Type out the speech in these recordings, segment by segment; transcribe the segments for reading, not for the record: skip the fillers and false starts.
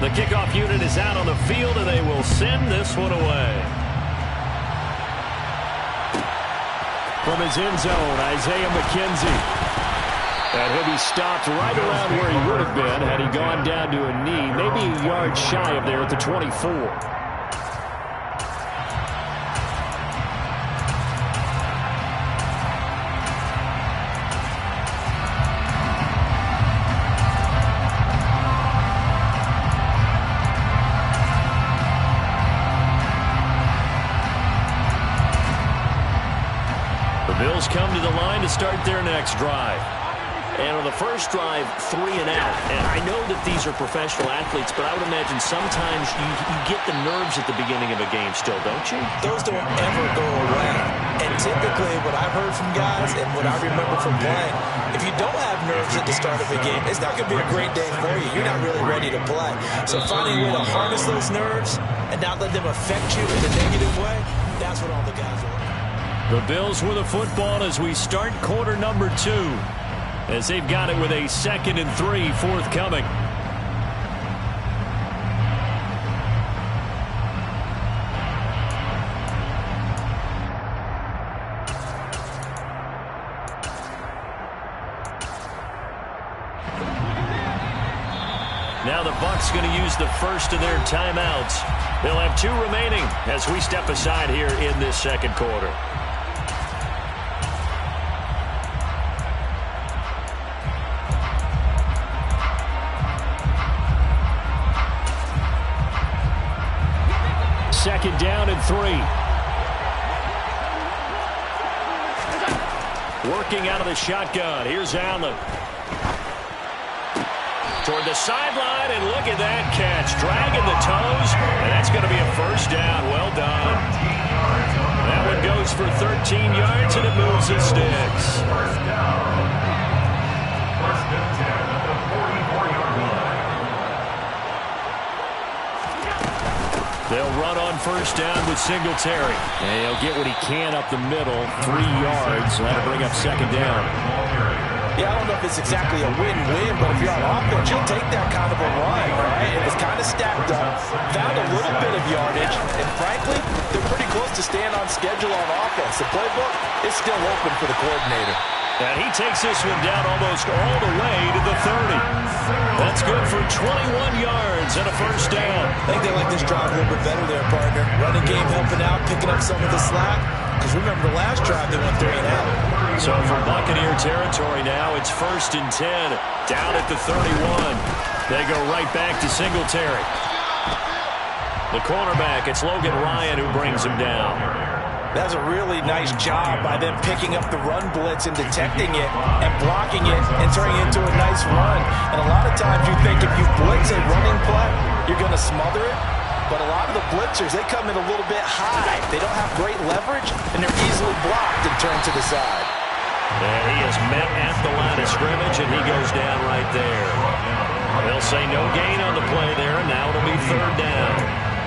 The kickoff unit is out on the field, and they will send this one away. From his end zone, Isaiah McKenzie. And he'll be stopped right around where he would have been had he gone down to a knee, maybe a yard shy of there at the 24. Bills come to the line to start their next drive. And on the first drive, 3 and out. And I know that these are professional athletes, but I would imagine sometimes you get the nerves at the beginning of a game still, don't you? Those don't ever go away. And typically what I've heard from guys and what I remember from playing, if you don't have nerves at the start of a game, it's not going to be a great day for you. You're not really ready to play. So finding a way to harness those nerves and not let them affect you in a negative way, that's what all the guys are. The Bills with the football as we start quarter number 2, as they've got it with a 2nd and 3 forthcoming. Now the Bucs going to use the first of their timeouts. They'll have 2 remaining as we step aside here in this second quarter. Second down and 3. Working out of the shotgun. Here's Allen. Toward the sideline, and look at that catch. Dragging the toes, and that's going to be a first down. Well done. That one goes for 13 yards, and it moves the sticks. First and 10 at the 44-yard line. They'll run on first down with Singletary. And he'll get what he can up the middle, 3 yards. That'll bring up second down. Yeah, I don't know if it's exactly a win-win, but if you're on offense, you'll take that kind of a run, right? It was kind of stacked up, found a little bit of yardage, and frankly, they're pretty close to staying on schedule on offense. The playbook is still open for the coordinator. And he takes this one down almost all the way to the 30. That's good for 21 yards and a first down. I think they like this drive a little bit better there, partner. Running game helping out, picking up some of the slack. Because remember, the last drive they went 3 and out. So for Buccaneer territory now, it's 1st and 10. Down at the 31. They go right back to Singletary. The cornerback, it's Logan Ryan who brings him down. That's a really nice job by them picking up the run blitz and detecting it and blocking it and turning it into a nice run. And a lot of times you think if you blitz a running play, you're going to smother it. But a lot of the blitzers, they come in a little bit high. They don't have great leverage, and they're easily blocked and turned to the side. And he is met at the line of scrimmage, and he goes down right there. They'll say no gain on the play there, and now it'll be 3rd down.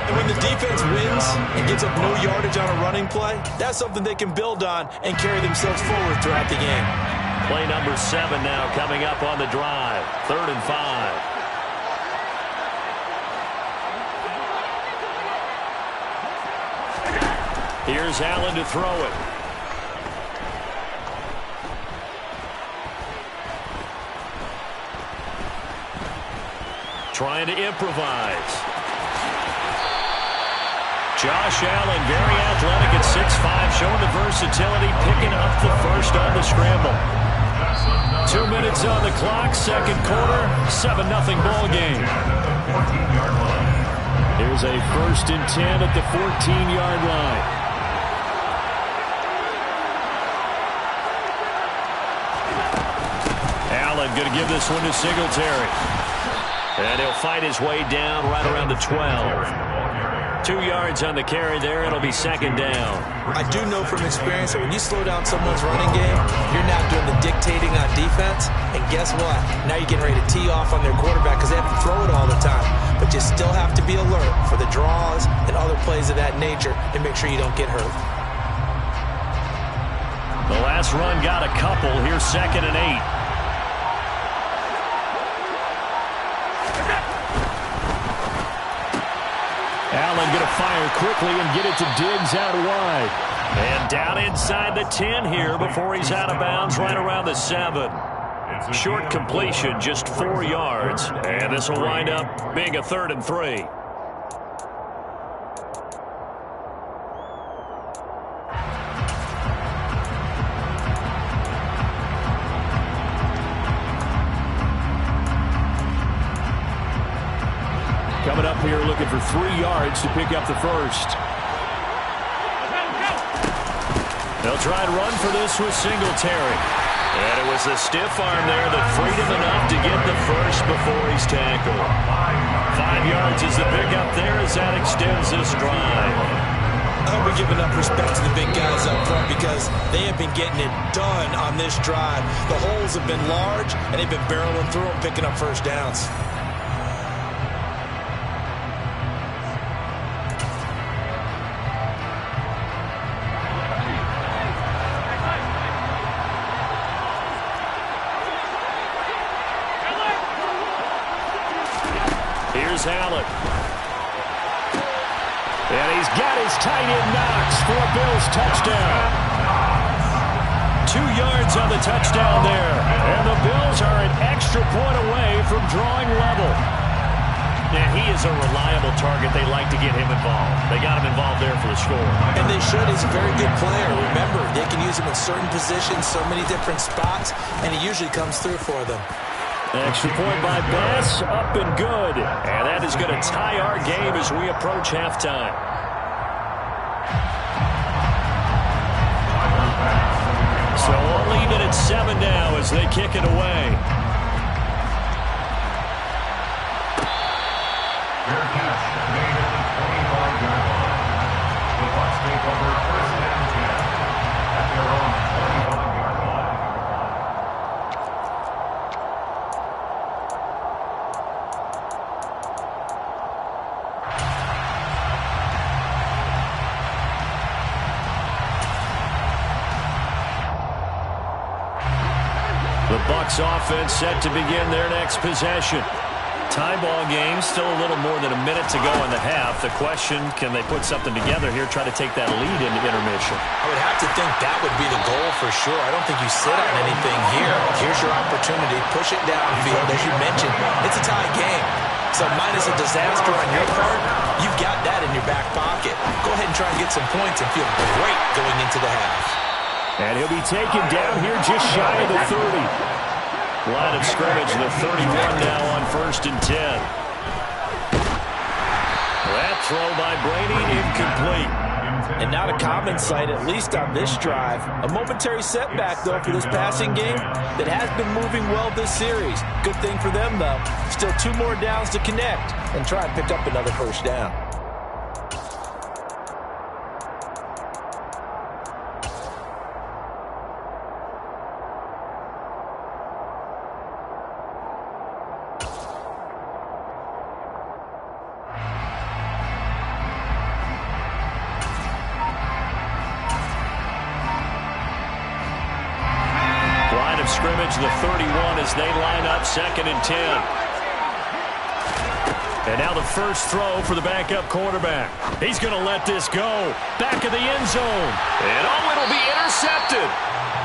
And when the defense wins and gives up no yardage on a running play, that's something they can build on and carry themselves forward throughout the game. Play number 7 now coming up on the drive. 3rd and 5. Here's Allen to throw it. Trying to improvise. Josh Allen, very athletic at 6'5", showing the versatility, picking up the first on the scramble. 2 minutes on the clock, second quarter, 7-0 ball game. Here's a 1st and 10 at the 14-yard line. Allen going to give this one to Singletary. And he'll fight his way down right around the 12. 2 yards on the carry there. It'll be second down. I do know from experience that when you slow down someone's running game, you're not doing the dictating on defense. And guess what? Now you're getting ready to tee off on their quarterback because they have to throw it all the time. But you still have to be alert for the draws and other plays of that nature and make sure you don't get hurt. The last run got a couple. Here's 2nd and 8. Allen going to fire quickly and get it to Diggs out wide. And down inside the 10 here before he's out of bounds right around the 7. Short completion, just 4 yards. And this will wind up being a 3rd and 3. Coming up here looking for 3 yards to pick up the first. They'll try and run for this with Singletary. And it was the stiff arm there that freed him enough to get the first before he's tackled. 5 yards is the pickup there as that extends this drive. I hope we give enough respect to the big guys up front because they have been getting it done on this drive. The holes have been large, and they've been barreling through them, picking up first downs. Here's Allen. And he's got his tight end Knox for a Bills touchdown. 2 yards on the touchdown there. And the Bills are an extra point away from drawing level. And he is a reliable target. They like to get him involved. They got him involved there for the score. And they should. He's a very good player. Remember, they can use him in certain positions, so many different spots, and he usually comes through for them. Extra point by Bass, up and good. And that is going to tie our game as we approach halftime. So we'll leave it at 7 now as they kick it away. Fair catch made at the 25-yard line. The Bucs take over first and 10 at their own 25-yard line. The Bucs offense set to begin their next possession. Tie ball game, still a little more than a minute to go in the half. The question, can they put something together here, try to take that lead into intermission? I would have to think that would be the goal for sure. I don't think you sit on anything here. Here's your opportunity. Push it downfield. As you mentioned, it's a tie game. So minus a disaster on your part, you've got that in your back pocket. Go ahead and try and get some points and feel great going into the half. And he'll be taken down here just shy of the 30. Line of scrimmage, the 31 now on 1st and 10. That throw by Brady incomplete. And not a common sight, at least on this drive. A momentary setback, though, for this passing game that has been moving well this series. Good thing for them, though. Still 2 more downs to connect and try and pick up another first down. Scrimmage, the 31 as they line up 2nd and 10. And now the first throw for the backup quarterback. He's going to let this go. Back of the end zone. And it'll be intercepted.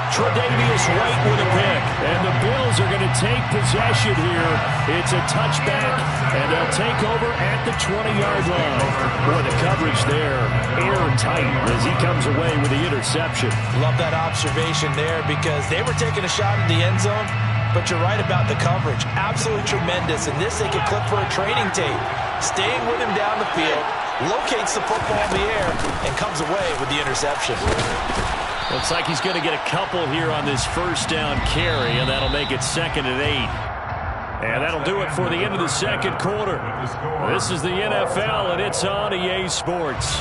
Tre'Davious White with a pick. And the Bills are going to take possession here. It's a touchback, and they'll take over at the 20-yard line. Boy, the coverage there, airtight as he comes away with the interception. Love that observation there because they were taking a shot at the end zone, but you're right about the coverage. Absolutely tremendous. And this they could clip for a training tape. Staying with him down the field, locates the football in the air, and comes away with the interception. Looks like he's going to get a couple here on this first down carry, and that'll make it 2nd and 8. And that'll do it for the end of the second quarter. This is the NFL, and it's on EA Sports.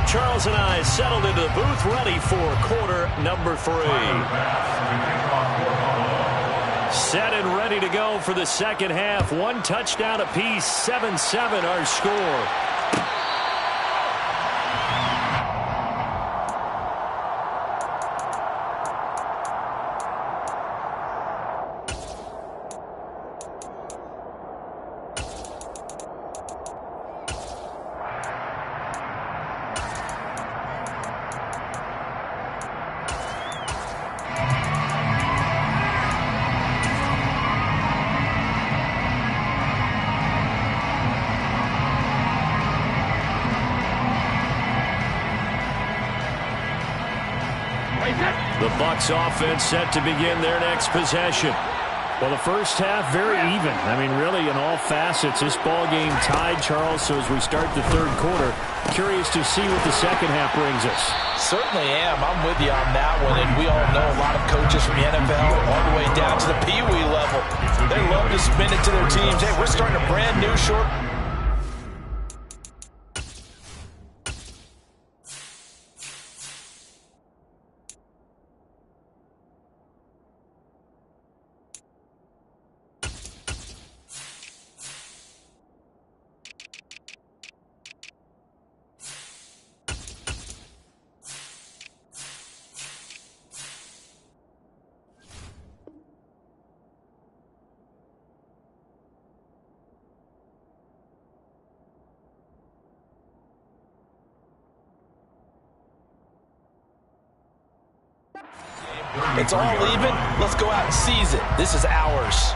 Charles and I settled into the booth, ready for quarter number 3. Set and ready to go for the second half. One touchdown apiece, 7-7 our score. The Bucs offense set to begin their next possession. Well, the first half, very even. I mean, really, in all facets, this ball game tied, Charles. So as we start the third quarter, curious to see what the second half brings us. Certainly am. I'm with you on that one. And we all know a lot of coaches from the NFL all the way down to the Pee Wee level. They love to spin it to their teams. Hey, we're starting a brand new short. It's all even. Let's go out and seize it. This is ours.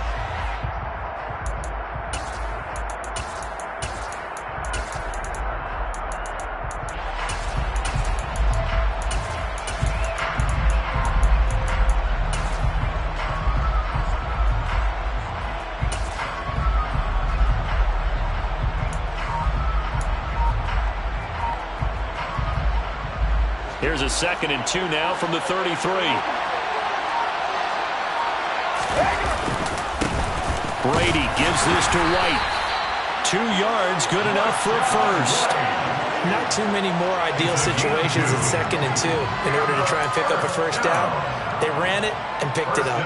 Here's a 2nd and 2 now from the 33. Brady gives this to White. 2 yards, good enough for a first. Not too many more ideal situations in 2nd and 2 in order to try and pick up a first down. They ran it and picked it up.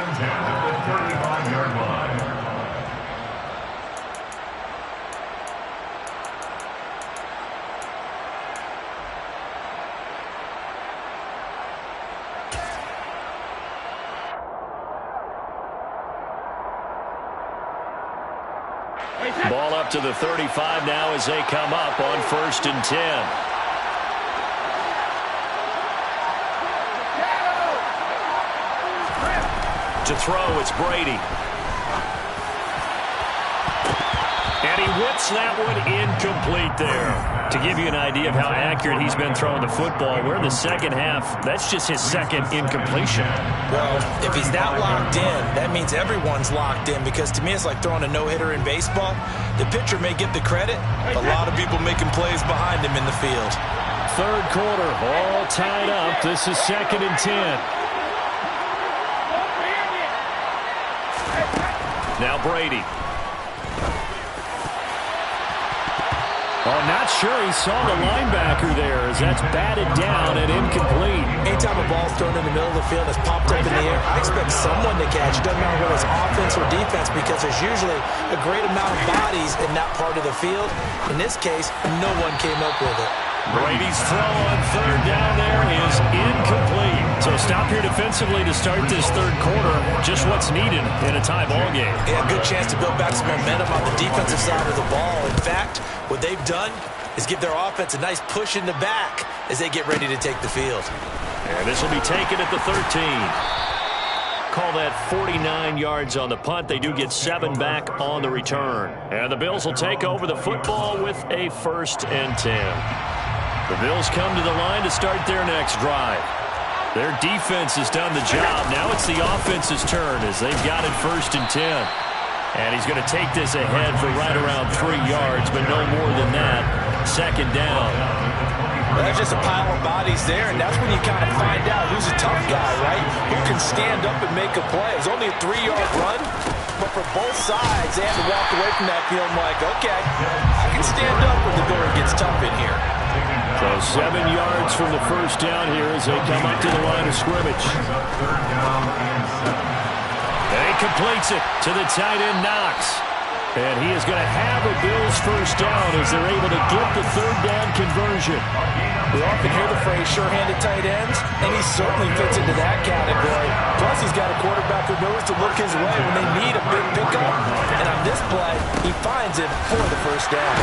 Ball up to the 35 now as they come up on 1st and 10. To throw, it's Brady. And he whips that one incomplete there. To give you an idea of how accurate he's been throwing the football, we're in the second half. That's just his 2nd incompletion. Well, if he's that locked in, that means everyone's locked in, because to me it's like throwing a no-hitter in baseball. The pitcher may get the credit, a lot of people making plays behind him in the field. Third quarter, all tied up. This is 2nd and 10. Now Brady. Oh, not sure he saw the linebacker there, as that's batted down and incomplete. Anytime a ball's thrown in the middle of the field that's popped up in the air, I expect someone to catch. It doesn't matter whether it's offense or defense, because there's usually a great amount of bodies in that part of the field. In this case, no one came up with it. Brady's throw on 3rd down there is incomplete. So stop here defensively to start this third quarter. Just what's needed in a tie ball game. Yeah, good chance to build back some momentum on the defensive side of the ball. In fact, what they've done is give their offense a nice push in the back as they get ready to take the field. And this will be taken at the 13. Call that 49 yards on the punt. They do get 7 back on the return. And the Bills will take over the football with a 1st and 10. The Bills come to the line to start their next drive. Their defense has done the job. Now it's the offense's turn as they've got it 1st and 10. And he's going to take this ahead for right around 3 yards, but no more than that. 2nd down. Well, there's just a pile of bodies there, and that's when you kind of find out who's a tough guy, right? Who can stand up and make a play. It's only a 3-yard run, but for both sides, they had to walk away from that feeling like, okay, I can stand up when the door gets tough in here. So 7 yards from the first down here as they come up to the line of scrimmage. And he completes it to the tight end, Knox. And he is going to have a Bills first down as they're able to get the third down conversion. We often hear the phrase sure-handed tight ends, and he certainly fits into that category. Plus, he's got a quarterback who knows to look his way when they need a big pickup. And on this play, he finds it for the first down.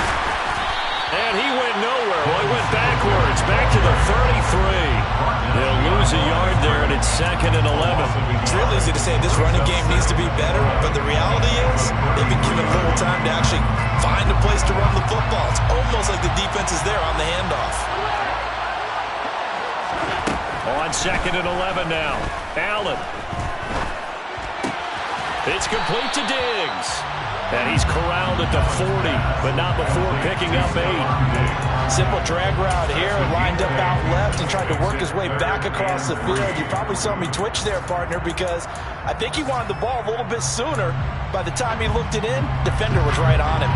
And he went nowhere. Well, he went backwards, back to the 33. They'll lose a yard there, and it's 2nd and 11. It's real easy to say this running game needs to be better, but the reality is they've been given little time to actually find a place to run the football. It's almost like the defense is there on the handoff. On 2nd and 11 now. Allen. It's complete to Diggs. And he's corralled at the 40, but not before picking up 8. Simple drag route here, lined up out left and tried to work his way back across the field. You probably saw me twitch there, partner, because I think he wanted the ball a little bit sooner. By the time he looked it in, defender was right on him.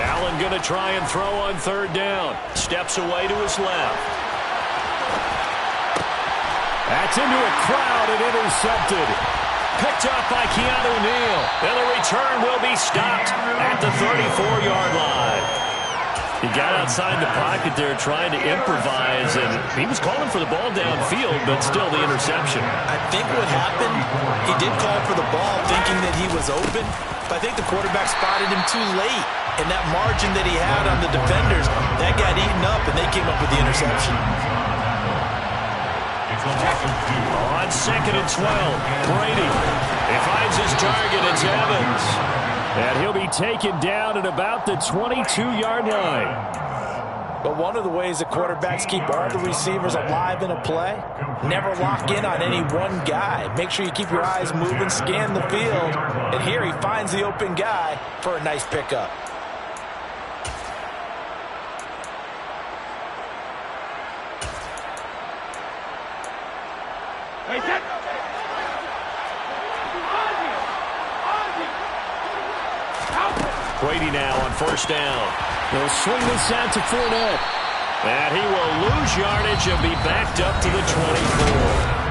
Allen going to try and throw on 3rd down. Steps away to his left. That's into a crowd and intercepted. Picked up by Keanu Neal. And the return will be stopped at the 34-yard line. He got outside the pocket there trying to improvise, and he was calling for the ball downfield, but still the interception. I think what happened, he did call for the ball thinking that he was open, but I think the quarterback spotted him too late. And that margin that he had on the defenders, that got eaten up, and they came up with the interception. On 2nd and 12, Brady. He finds his target. It's Evans. And he'll be taken down at about the 22-yard line. But one of the ways that quarterbacks keep all the receivers alive in a play, never lock in on any one guy. Make sure you keep your eyes moving, scan the field. And here he finds the open guy for a nice pickup. Brady now on 1st down. He'll swing this out to Fournette. And he will lose yardage and be backed up to the 24.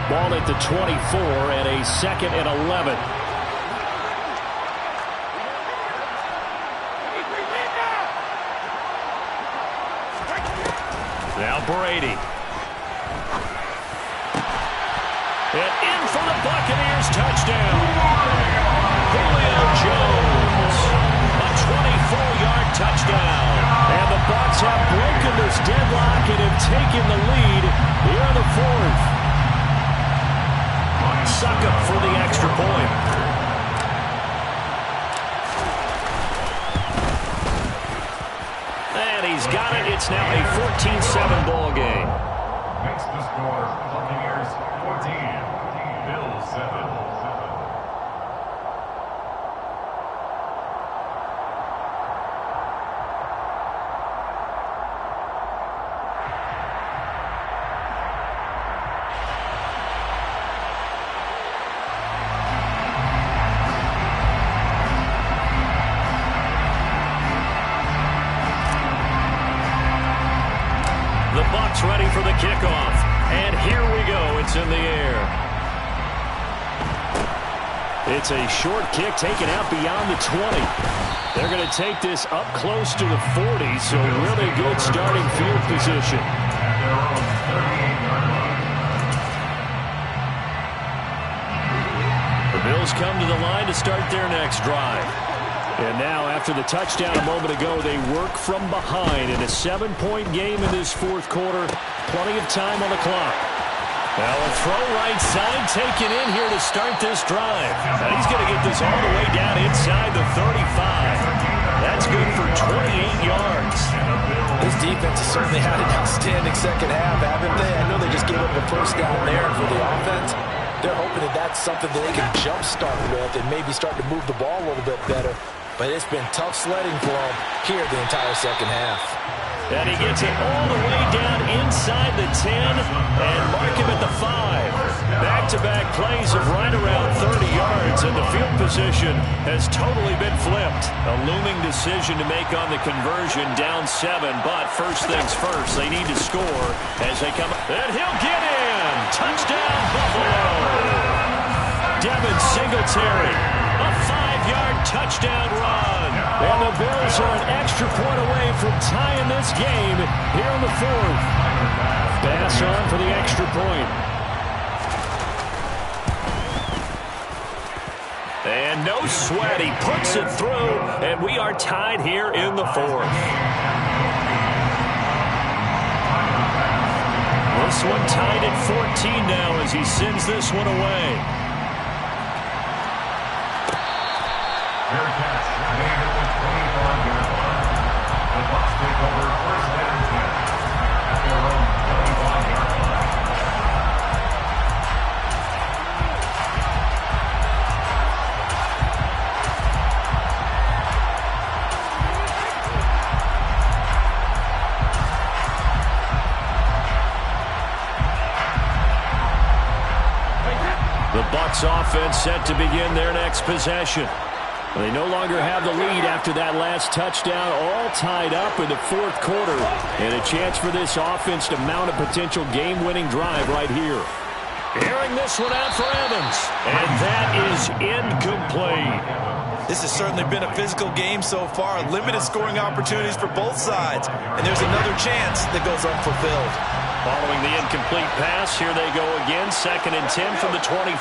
Ball at the 24 and a 2nd and 11. Now Brady. And in for the Buccaneers touchdown. Julio Jones. A 24-yard touchdown. And the Bucs have broken this deadlock and have taken the lead here in the 4th. Succop for the extra point. And he's got it. It's now a 14-7 ball game. Makes the score Buccaneers 14, Bills 7. Ready for the kickoff. And here we go. It's in the air. It's a short kick taken out beyond the 20. They're going to take this up close to the 40, so really good starting field position. The Bills come to the line to start their next drive. And now, after the touchdown a moment ago, they work from behind in a 7-point game in this 4th quarter. Plenty of time on the clock. Now a throw right side taken in here to start this drive. And he's going to get this all the way down inside the 35. That's good for 28 yards. This defense has certainly had an outstanding second half, haven't they? I know they just gave up the first down there for the offense. They're hoping that that's something that they can jumpstart with and maybe start to move the ball a little bit better. But it's been tough sledding for him here the entire second half. And he gets it all the way down inside the 10 and mark him at the 5. Back-to-back plays of right around 30 yards, and the field position has totally been flipped. A looming decision to make on the conversion, down 7, but first things first, they need to score as they come. And he'll get in! Touchdown, Buffalo! Devin Singletary, a 5-yard touchdown run. And the Bills are an extra point away from tying this game here in the 4th. Pass on for the extra point. And no sweat, he puts it through, and we are tied here in the 4th. This one tied at 14 now as he sends this one away. Fair catch made at the 25-yard line. The Bucs take over first and 10 at their own 25-yard line. The Bucs offense set to begin their next possession. They no longer have the lead after that last touchdown, all tied up in the 4th quarter. And a chance for this offense to mount a potential game-winning drive right here. Airing this one out for Evans. And that is incomplete. This has certainly been a physical game so far. Limited scoring opportunities for both sides. And there's another chance that goes unfulfilled. Following the incomplete pass, here they go again. 2nd and 10 from the 25.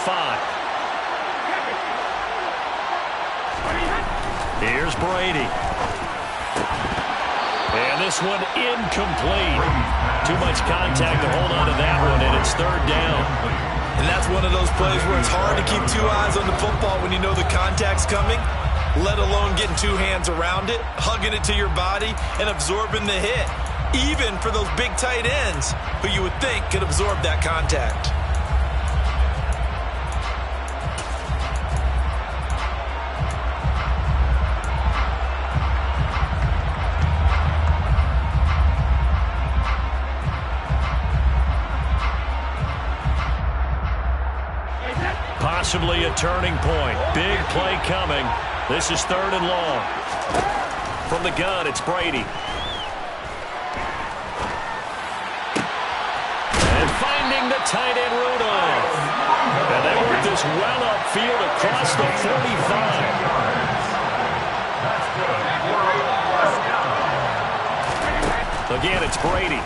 Here's Brady. And this one incomplete. Too much contact to hold on to that one, and it's 3rd down. And that's one of those plays where it's hard to keep 2 eyes on the football when you know the contact's coming, let alone getting 2 hands around it, hugging it to your body, and absorbing the hit, even for those big tight ends who you would think could absorb that contact. Possibly a turning point. Big play coming. This is 3rd and long. From the gun, it's Brady. And finding the tight end Rudolph. And they work this well upfield across the 45. Again, it's Brady.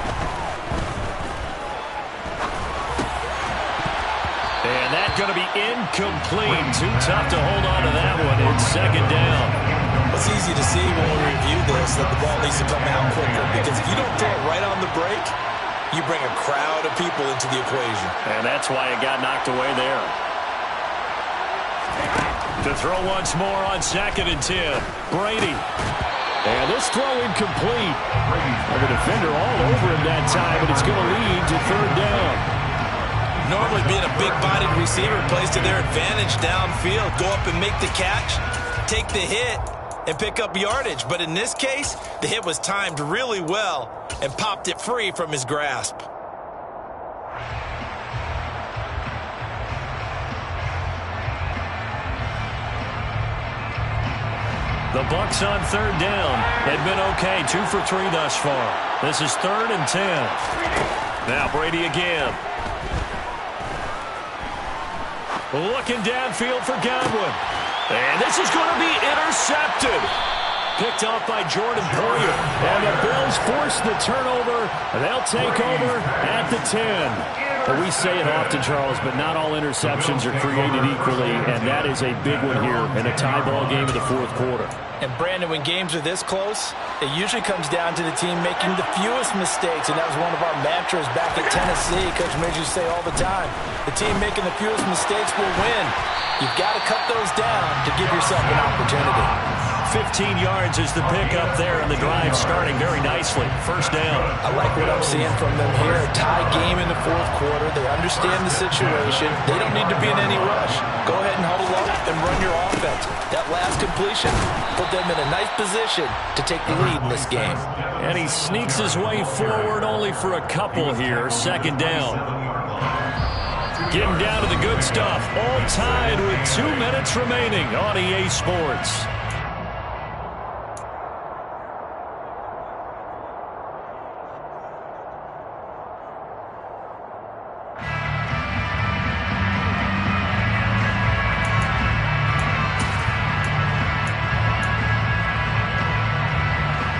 And that's going to be incomplete. Too tough to hold on to that one. It's 2nd down. It's easy to see when we review this that the ball needs to come out quicker, because if you don't throw it right on the break, you bring a crowd of people into the equation. And that's why it got knocked away there. To throw once more on 2nd and 10. Brady. And this throw incomplete. And the defender all over him that time, but it's going to lead to 3rd down. Normally being a big-bodied receiver plays to their advantage downfield. Go up and make the catch, take the hit, and pick up yardage. But in this case, the hit was timed really well and popped it free from his grasp. The Bucs on 3rd down. They've been okay, 2 for 3 thus far. This is 3rd and 10. Now Brady again. Looking downfield for Godwin. And this is going to be intercepted. Picked off by Jordan Poyer. And the Bills force the turnover. And they'll take over at the 10. Well, we say it often, Charles, but not all interceptions are created equally. And that is a big one here in a tie ball game in the 4th quarter. And Brandon, when games are this close, it usually comes down to the team making the fewest mistakes. And that was one of our mantras back at Tennessee. Coach made you say all the time, the team making the fewest mistakes will win. You've got to cut those down to give yourself an opportunity. 15 yards is the pickup there, and the drive starting very nicely. 1st down. I like what I'm seeing from them here. A tie game in the 4th quarter. They understand the situation. They don't need to be in any rush. Go ahead and huddle up and run your offense. That last completion put them in a nice position to take the lead in this game. And he sneaks his way forward only for a couple here. 2nd down. Getting down to the good stuff. All tied with 2 minutes remaining on EA Sports.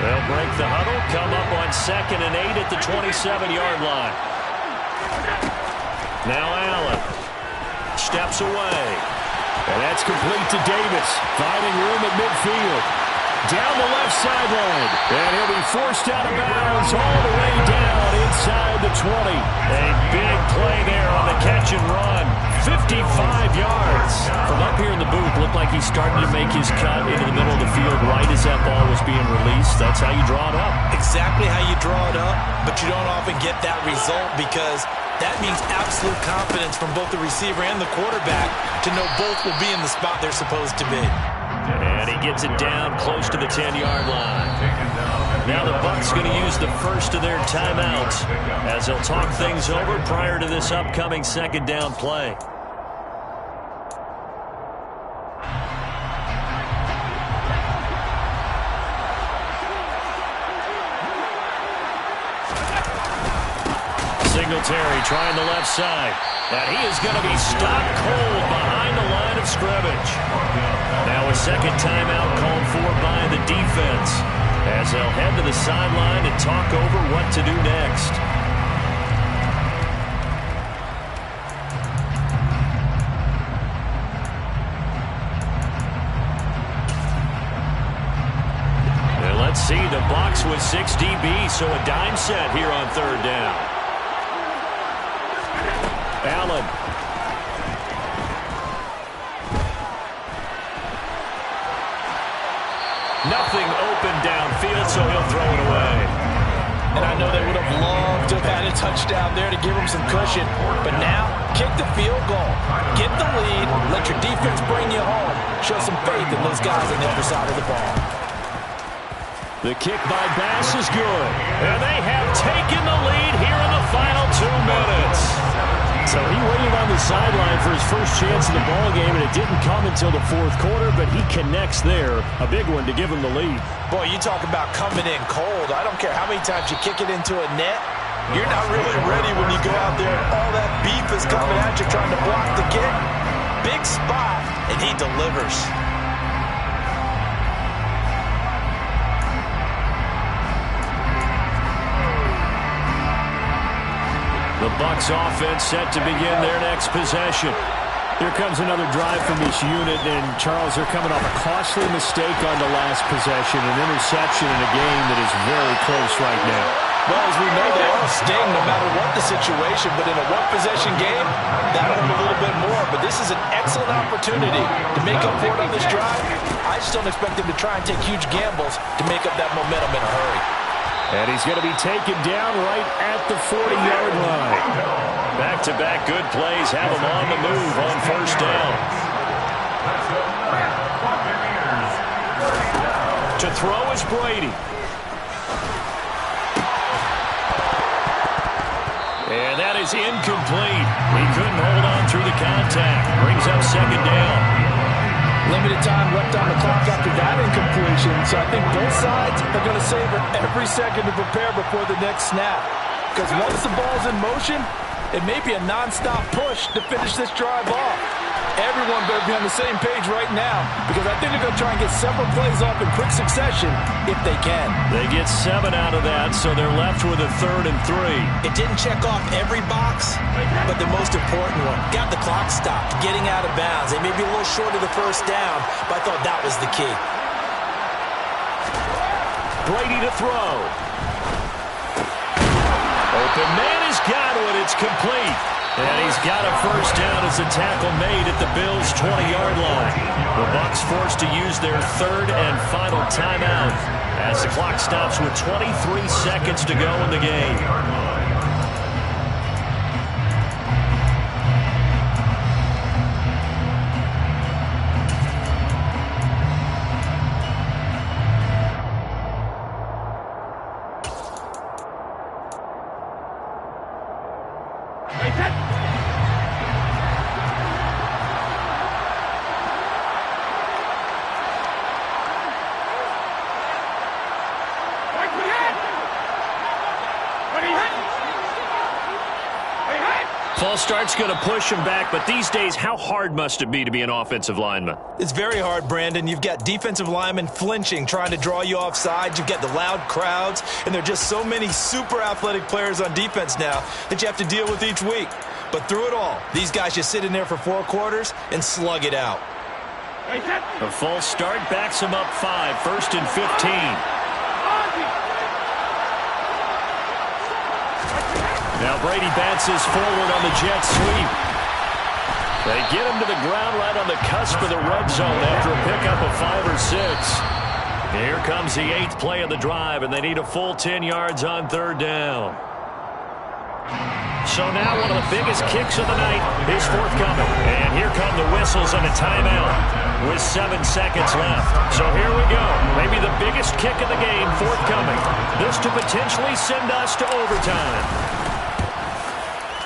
They'll break the huddle, come up on 2nd and 8 at the 27-yard line. Now Allen steps away. And that's complete to Davis, finding room at midfield. Down the left sideline. And he'll be forced out of bounds all the way down inside the 20. A big play there on the catch and run. 55 yards. From up here in the booth, looked like he started to make his cut into the middle of the field right as that ball was being released. That's how you draw it up. Exactly how you draw it up, but you don't often get that result because that means absolute confidence from both the receiver and the quarterback to know both will be in the spot they're supposed to be. And he gets it down close to the 10-yard line. Now the Bucs going to use the first of their timeouts as they'll talk things over prior to this upcoming 2nd down play. Singletary trying the left side. And he is going to be stopped cold behind the line of scrimmage. Now a 2nd timeout called for by the defense as they'll head to the sideline and talk over what to do next. And let's see, the box was 6 DB, so a dime set here on 3rd down. Allen. Nothing open downfield, so he'll throw it away. And I know they would have loved to have had a touchdown there to give them some cushion. But now, kick the field goal. Get the lead. Let your defense bring you home. Show some faith in those guys on the other side of the ball. The kick by Bass is good. And they have taken the lead here in the final 2 minutes. So he waited on the sideline for his first chance in the ballgame, and it didn't come until the 4th quarter, but he connects there. A big one to give him the lead. Boy, you talk about coming in cold. I don't care how many times you kick it into a net. You're not really ready when you go out there and all that beef is coming at you trying to block the kick. Big spot, and he delivers. The Bucs offense set to begin their next possession. Here comes another drive from this unit, and Charles, they're coming off a costly mistake on the last possession, an interception in a game that is very close right now. Well, as we know, they all sting no matter what the situation, but in a one-possession game, that hurt a little bit more. But this is an excellent opportunity to make up for it on this drive. I just don't expect them to try and take huge gambles to make up that momentum in a hurry. And he's going to be taken down right at the 40-yard line. Back-to-back good plays have him on the move on 1st down. To throw is Brady. And that is incomplete. He couldn't hold on through the contact. Brings up 2nd down. Limited time left on the clock after that incompletion, so I think both sides are going to savor every second to prepare before the next snap. Because once the ball's in motion, it may be a non-stop push to finish this drive off. Everyone better be on the same page right now, because I think they're going to try and get several plays off in quick succession if they can. They get 7 out of that, so they're left with a 3rd and 3. It didn't check off every box, but the most important one. Got the clock stopped, getting out of bounds. They may be a little short of the 1st down, but I thought that was the key. Brady to throw. Open man has got it. It's complete. And he's got a 1st down as the tackle made at the Bills' 20-yard line. The Bucs forced to use their 3rd and final timeout as the clock stops with 23 seconds to go in the game. false start's going to push him back, but these days, how hard must it be to be an offensive lineman? It's very hard, Brandon. You've got defensive linemen flinching, trying to draw you off sides. You've got the loud crowds, and there are just so many super athletic players on defense now that you have to deal with each week. But through it all, these guys just sit in there for 4 quarters and slug it out. A false start backs him up 5, 1st and 15. Now Brady bounces forward on the jet sweep. They get him to the ground right on the cusp of the red zone after a pickup of 5 or 6. Here comes the 8th play of the drive, and they need a full 10 yards on 3rd down. So now one of the biggest kicks of the night is forthcoming. And here come the whistles and a timeout with 7 seconds left. So here we go. Maybe the biggest kick of the game forthcoming. This to potentially send us to overtime.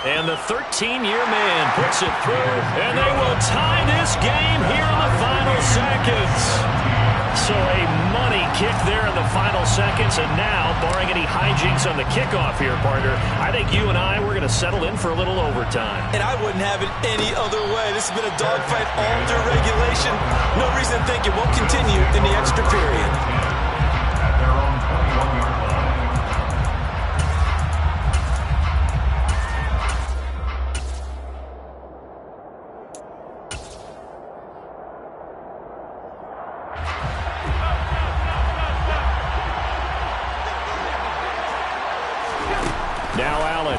And the 13-year man puts it through, and they will tie this game here in the final seconds. So a money kick there in the final seconds, and now, barring any hijinks on the kickoff here, partner, I think you and I, we're going to settle in for a little overtime. And I wouldn't have it any other way. This has been a dogfight all through regulation. No reason to think it won't continue in the extra period. At their own 21-yard line. Now Allen.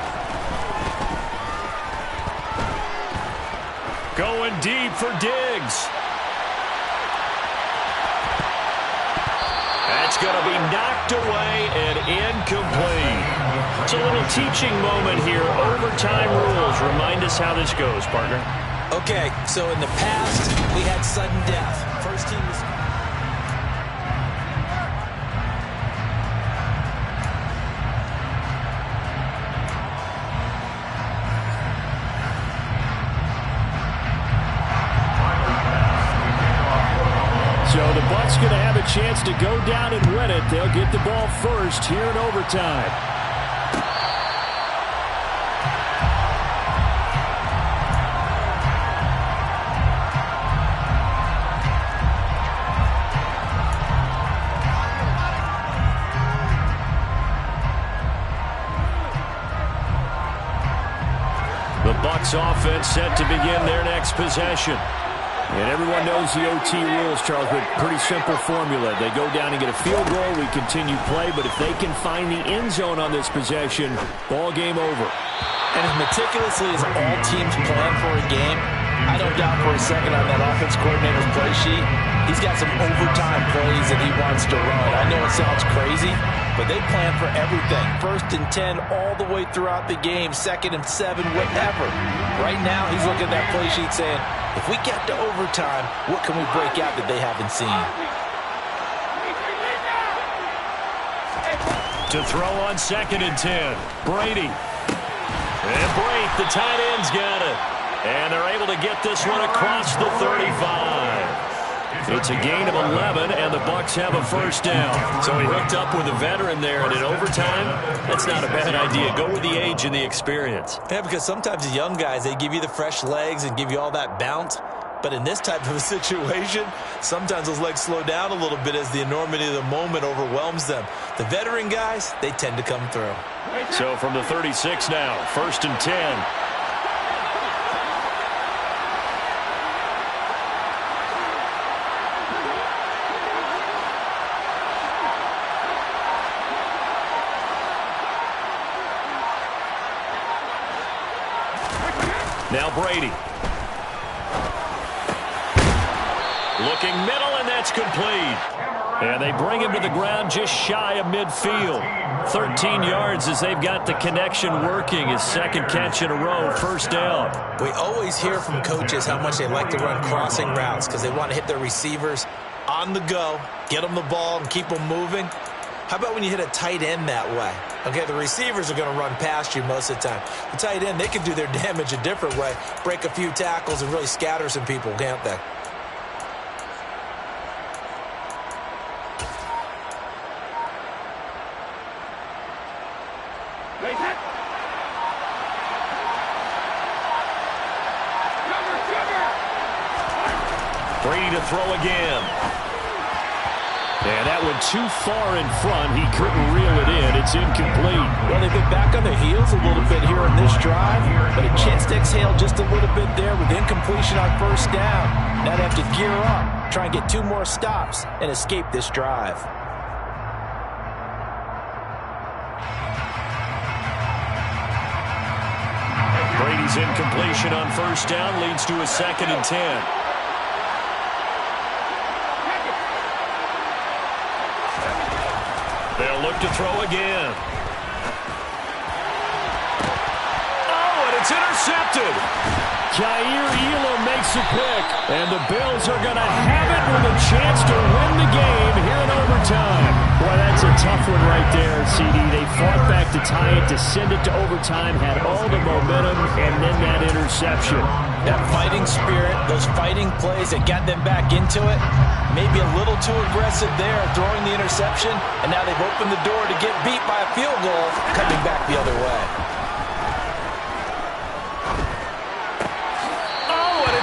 Going deep for Diggs. That's going to be knocked away and incomplete. It's a little teaching moment here. Overtime rules. Remind us how this goes, partner. Okay, so in the past, we had sudden death. First team was... So the Bucs going to have a chance to go down and win it. They'll get the ball first here in overtime. The Bucs offense set to begin their next possession. And everyone knows the OT rules, Charles, but pretty simple formula. They go down and get a field goal, we continue play, but if they can find the end zone on this possession, ball game over. And as meticulously as all teams plan for a game, I don't doubt for a second on that offense coordinator's play sheet, he's got some overtime plays that he wants to run. I know it sounds crazy, but they plan for everything. 1st and 10 all the way throughout the game, 2nd and 7, whatever. Right now, he's looking at that play sheet saying, if we get to overtime, what can we break out that they haven't seen? To throw on 2nd and 10, Brady. And Brate, the tight end's got it. And they're able to get this one across the 35. It's a gain of 11, and the Bucs have a 1st down. So he hooked up with a veteran there, and in overtime, that's not a bad idea. Go with the age and the experience. Yeah, because sometimes the young guys, they give you the fresh legs and give you all that bounce. But in this type of a situation, sometimes those legs slow down a little bit as the enormity of the moment overwhelms them. The veteran guys, they tend to come through. So from the 36 now, 1st and 10. Now Brady. Looking middle, and that's complete. And they bring him to the ground just shy of midfield. 13 yards as they've got the connection working. His 2nd catch in a row, 1st down. We always hear from coaches how much they like to run crossing routes because they want to hit their receivers on the go, get them the ball, and keep them moving. How about when you hit a tight end that way? Okay, the receivers are going to run past you most of the time. The tight end, they can do their damage a different way, break a few tackles and really scatter some people, can't they? Brady to throw again. And that went too far in front. He couldn't reel it in. It's incomplete. Well, they've been back on their heels a little bit here on this drive, but a chance to exhale just a little bit there with incompletion on first down. Now they have to gear up, try and get 2 more stops, and escape this drive. Brady's incompletion on first down leads to a 2nd and 10. They'll look to throw again. Oh, and it's intercepted. Jair Elam makes a pick, and the Bills are going to have it with a chance to win the game here in overtime. Boy, that's a tough one right there, CD. They fought back to tie it, to send it to overtime, had all the momentum, and then that interception. That fighting spirit, those fighting plays that got them back into it, maybe a little too aggressive there, throwing the interception, and now they've opened the door to get beat by a field goal, coming back the other way.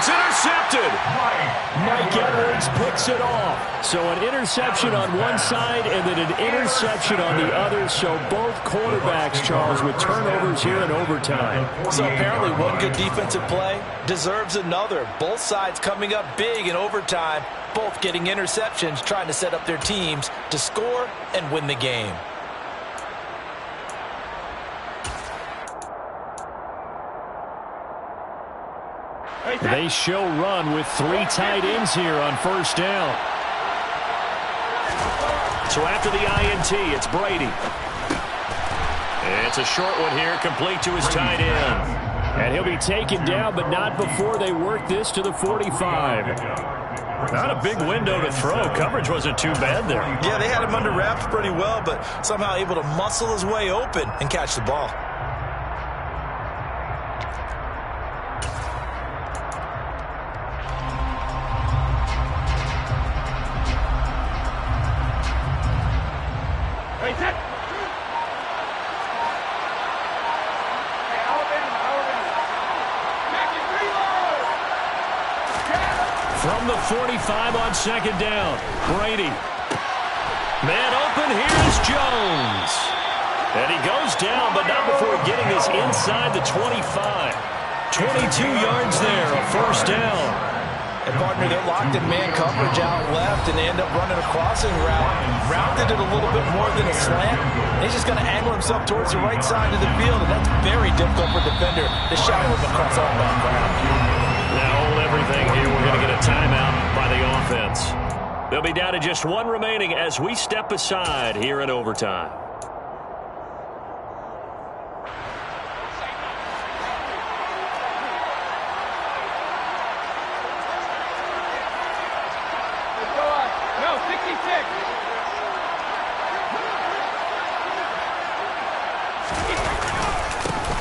It's intercepted. Mike Edwards picks it off. So an interception on one side and then an interception on the other. So both quarterbacks, Charles, with turnovers here in overtime. So apparently one good defensive play deserves another. Both sides coming up big in overtime, both getting interceptions, trying to set up their teams to score and win the game. They show run with 3 tight ends here on first down. So after the INT, it's Brady. It's a short one here, complete to his tight end. And he'll be taken down, but not before they work this to the 45. Not a big window to throw. Coverage wasn't too bad there. Yeah, they had him under wraps pretty well, but somehow able to muscle his way open and catch the ball. From the 45 on second down, Brady. Man open, here's Jones. And he goes down, but not before getting this inside the 25. 22 yards there, a first down. And partner, they're locked in man coverage out left, and they end up running a crossing route. Rounded it a little bit more than a slant. He's just going to angle himself towards the right side of the field, and that's very difficult for a defender to shadow him across all that ground. Now hold everything here. We're going to get a timeout by the offense. They'll be down to just 1 remaining as we step aside here in overtime.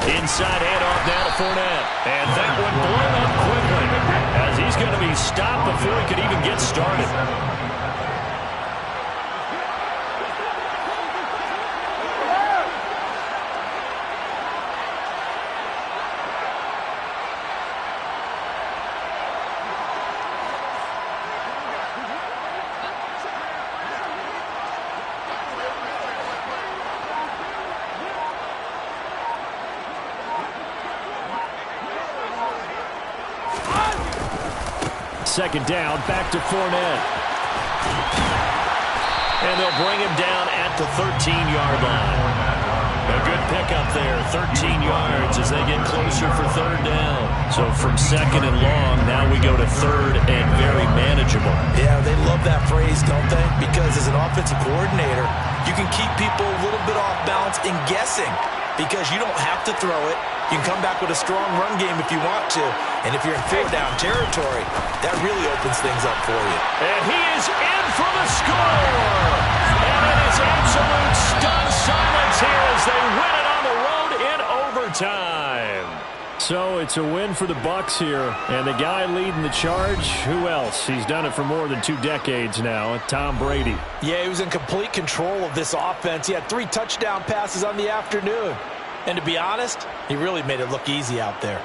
Inside handoff down to Fournette. And that one blown up quickly as he's going to be stopped before he could even get started. Second down, back to Fournette. And they'll bring him down at the 13-yard line. A good pickup there, 13 yards as they get closer for third down. So from second and long, now we go to third and very manageable. Yeah, they love that phrase, don't they? Because as an offensive coordinator, you can keep people a little bit off balance and guessing because you don't have to throw it. You can come back with a strong run game if you want to. And if you're in 4-down territory, that really opens things up for you. And he is in for the score. And it is absolute stunned silence here as they win it on the road in overtime. So it's a win for the Bucs here. And the guy leading the charge, who else? He's done it for more than 2 decades now, Tom Brady. Yeah, he was in complete control of this offense. He had 3 touchdown passes on the afternoon. And to be honest, he really made it look easy out there.